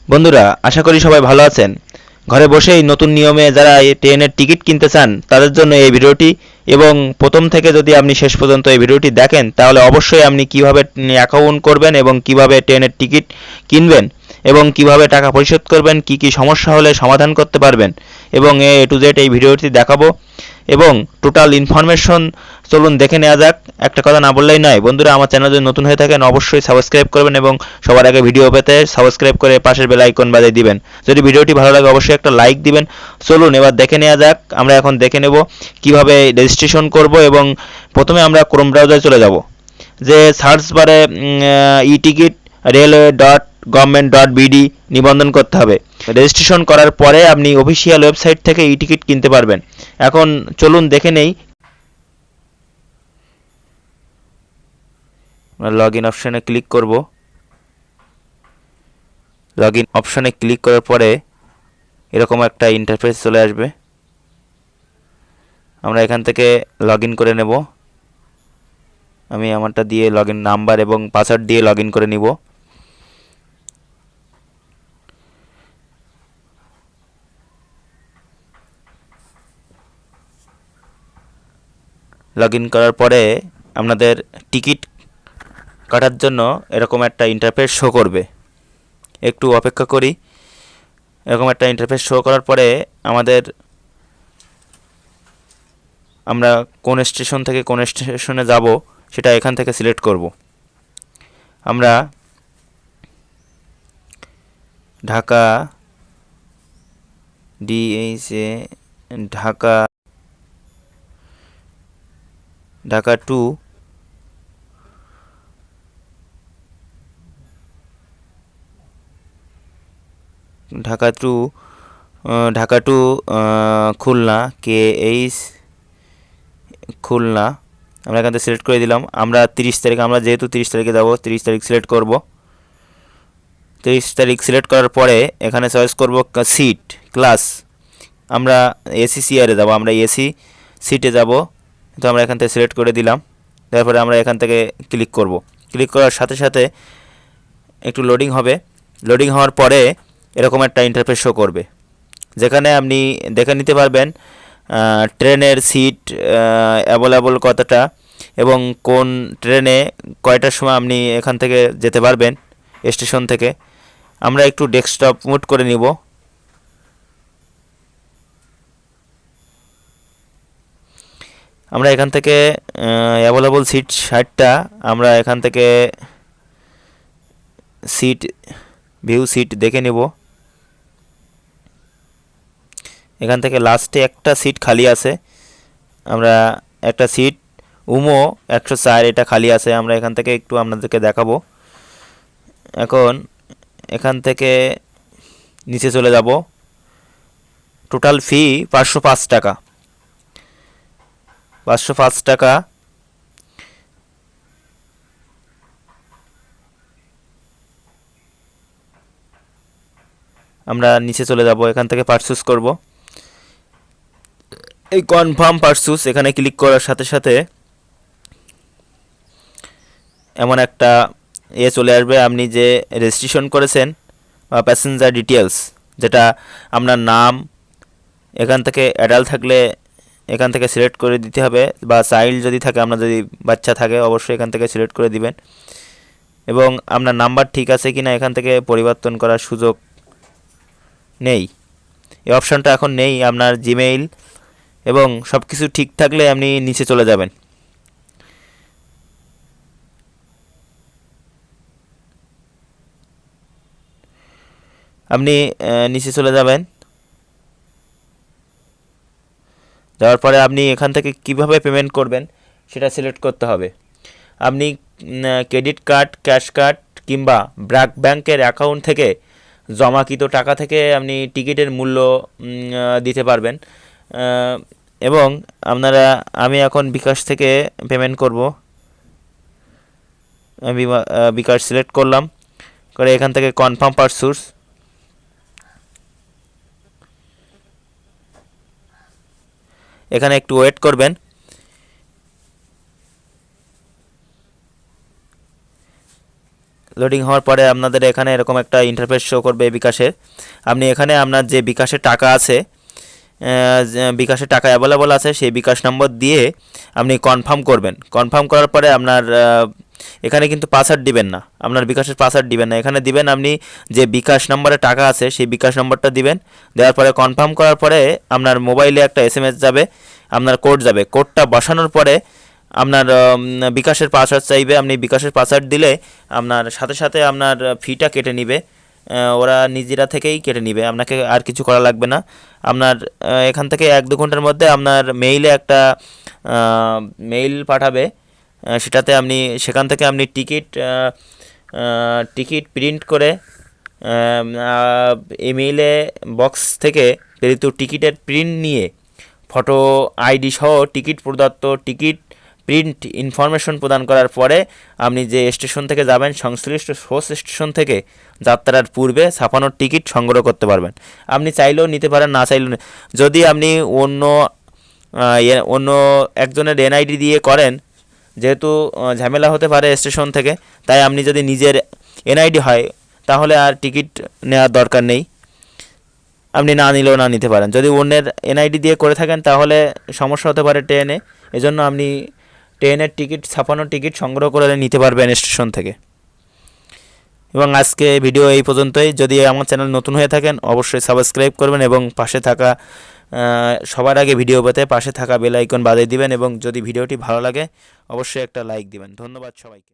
বন্ধুরা, আশা করি সবাই ভালো আছেন। ঘরে বসেই নতুন নিয়মে যারা এই ট্রেনের টিকিট কিনতে চান তাদের জন্য এই ভিডিওটি। এবং প্রথম থেকে যদি আপনি শেষ পর্যন্ত এই ভিডিওটি দেখেন তাহলে অবশ্যই আপনি কিভাবে অ্যাকাউন্ট করবেন এবং কিভাবে ট্রেনের টিকিট কিনবেন এবং কিভাবে টাকা পরিশোধ করবেন, কি কি সমস্যা হলে সমাধান করতে পারবেন এবং টু জেড এই ভিডিওটি দেখাবো এবং টোটাল ইনফরমেশন চলুন দেখে নেওয়া যাক। একটা কথা না বললেই নয়, বন্ধুরা আমার চ্যানেল যদি নতুন হয়ে থাকেন অবশ্যই সাবস্ক্রাইব করবেন এবং সবার আগে ভিডিও পেতে সাবস্ক্রাইব করে পাশের বেল আইকন বাজিয়ে দিবেন। যদি ভিডিওটি ভালো লাগে অবশ্যই একটা লাইক দিবেন। চলুন এবার দেখে নেওয়া যাক। আমরা এখন দেখে নেব কিভাবে রেজিস্ট্রেশন করব এবং প্রথমে আমরা ক্রোম ব্রাউজারে চলে যাব। যে সার্চ বারে e ticket railway dot government dot BD নিবন্ধন করতে হবে। রেজিস্ট্রেশন করার পরে আপনি অফিসিয়াল ওয়েবসাইট থেকে ই টিকিট কিনতে পারবেন। এখন চলুন দেখে নেই। লগ ইন অপশানে ক্লিক করব। লগ ইন অপশানে ক্লিক করার পরে এরকম একটা ইন্টারফেস চলে আসবে। আমরা এখান থেকে লগ ইন করে নেব। আমি আমারটা দিয়ে লগ ইন নাম্বার এবং পাসওয়ার্ড দিয়ে লগ ইন করে নিব। লগ ইন করার পরে আপনাদের টিকিট কাটার জন্য এরকম একটা ইন্টারফেস শো করবে। একটু অপেক্ষা করি। এরকম একটা ইন্টারফেস শো করার পরে আমরা কোন স্টেশন থেকে কোন স্টেশনে যাব সেটা এখান থেকে সিলেক্ট করব। আমরা Dhaka DHA Dhaka Dhaka to Dhaka to Dhaka to Khulna KH Khulna আমরা এখান থেকে সিলেক্ট করে দিলাম। আমরা 30 তারিখ, আমরা যেহেতু 30 তারিখে যাব 30 তারিখ সিলেক্ট করব। 30 তারিখ সিলেক্ট করার পরে এখানে চয়েস করব সিট ক্লাস। আমরা এসি চেয়ারে যাব, আমরা এসি সিটে যাব। তো আমরা এখান থেকে সিলেক্ট করে দিলাম। তারপরে আমরা এখান থেকে ক্লিক করব। ক্লিক করার সাথে সাথে একটু লোডিং হবে। লোডিং হওয়ার পরে এরকম একটা ইন্টারফেস শো করবে, যেখানে আপনি দেখে নিতে পারবেন ট্রেনের সিট অ্যাভেলেবল কতটা এবং কোন ট্রেনে কয়টার সময় আপনি এখান থেকে যেতে পারবেন স্টেশন থেকে। আমরা একটু ডেস্কটপ মুড করে নিব। আমরা এখান থেকে অ্যাভেলেবল সিট 60টা আমরা এখান থেকে সিট ভিউ সিট দেখে নেব। এখান থেকে লাস্টে একটা সিট খালি আছে। আমরা একটা সিট উমো 104 এটা খালি আছে। আমরা এখান থেকে একটু আপনাদেরকে দেখাবো। এখন এখান থেকে নিচে চলে যাব। টোটাল ফি 505 টাকা। 505 টাকা। আমরা নিচে চলে যাব, এখান থেকে পারচেজ করব। এই কনফার্ম পারচেজ এখানে ক্লিক করার সাথে সাথে এমন একটা চলে আসবে, আপনি যে রেজিস্ট্রেশন করেছেন বা প্যাসেঞ্জার ডিটেলস, যেটা আপনার নাম এখান থেকে অ্যাডাল্ট থাকলে এখান থেকে সিলেক্ট করে দিতে হবে, বা চাইল্ড যদি থাকে, আপনার যদি বাচ্চা থাকে অবশ্যই এখান থেকে সিলেক্ট করে দিবেন। এবং আপনার নাম্বার ঠিক আছে কিনা এখান থেকে পরিবর্তন করার সুযোগ নেই, এই অপশানটা এখন নেই। আপনার জিমেইল এবং সব কিছু ঠিক থাকলে আপনি নিচে চলে যাবেন। আপনি নিচে চলে যাবেন। যাওয়ার পরে আপনি এখান থেকে কিভাবে পেমেন্ট করবেন সেটা সিলেক্ট করতে হবে। আপনি ক্রেডিট কার্ড, ক্যাশ কার্ড কিংবা ব্যাংকের অ্যাকাউন্ট থেকে জমাকৃত টাকা থেকে আপনি টিকিটের মূল্য দিতে পারবেন। এবং আমি এখন বিকাশ থেকে পেমেন্ট করব। আমি বিকাশ সিলেক্ট করলাম, করে এখান থেকে কনফার্ম পারচেজ। এখানে একটু ওয়েট করবেন। লোডিং হওয়ার পরে আপনাদের এখানে এরকম একটা ইন্টারফেস শো করবে বিকাশের। আপনি এখানে আপনার যে বিকাশে টাকা আছে, বিকাশে টাকা অ্যাভেলেবল আছে, সেই বিকাশ নম্বর দিয়ে আপনি কনফার্ম করবেন। কনফার্ম করার পরে আপনার এখানে কিন্তু পাসওয়ার্ড দিবেন না, আপনার বিকাশের পাসওয়ার্ড দিবেন না, এখানে দিবেন আপনি যে বিকাশ নম্বরে টাকা আছে সেই বিকাশ নম্বরটা দিবেন। দেওয়ার পরে কনফার্ম করার পরে আপনার মোবাইলে একটা SMS যাবে, আপনার কোড যাবে। কোডটা বসানোর পরে আপনার বিকাশের পাসওয়ার্ড চাইবে, আপনি বিকাশের পাসওয়ার্ড দিলে আপনার সাথে সাথে আপনার ফিটা কেটে নিবে, ওরা নিজেরা থেকেই কেটে নিবে, আপনাকে আর কিছু করা লাগবে না। আপনার এখান থেকে 1-2 ঘন্টার মধ্যে আপনার মেইলে একটা মেইল পাঠাবে, সেটাতে আপনি সেখান থেকে আপনি টিকিট প্রিন্ট করে ইমেইলে বক্স থেকে প্রেরিত টিকিটের প্রিন্ট নিয়ে ফটো আইডি সহ টিকিট প্রদত্ত টিকিট প্রিন্ট ইনফরমেশন প্রদান করার পরে আপনি যে স্টেশন থেকে যাবেন সংশ্লিষ্ট সোর্স স্টেশন থেকে যাত্রার পূর্বে ছাপানোর টিকিট সংগ্রহ করতে পারবেন। আপনি চাইলেও নিতে পারেন, না চাইলেও যদি আপনি অন্য একজনের NID দিয়ে করেন, যেহেতু ঝামেলা হতে পারে স্টেশন থেকে, তাই আপনি যদি নিজের NID হয় তাহলে আর টিকিট নেওয়ার দরকার নেই, আপনি না নিলেও না নিতে পারেন। যদি অন্যের NID দিয়ে করে থাকেন তাহলে সমস্যা হতে পারে ট্রেনে, এজন্য আপনি ট্রেনের টিকিট ছাপানো টিকিট সংগ্রহ করে নিতে পারবেন স্টেশন থেকে। এবং আজকে ভিডিও এই পর্যন্তই। যদি আমার চ্যানেল নতুন হয়ে থাকেন অবশ্যই সাবস্ক্রাইব করবেন এবং পাশে থাকা সবার আগে ভিডিও পেতে পাশে থাকা বেল আইকন বাজিয়ে দিবেন, এবং যদি ভিডিওটি ভালো লাগে অবশ্যই একটা লাইক দিবেন। ধন্যবাদ সবাইকে।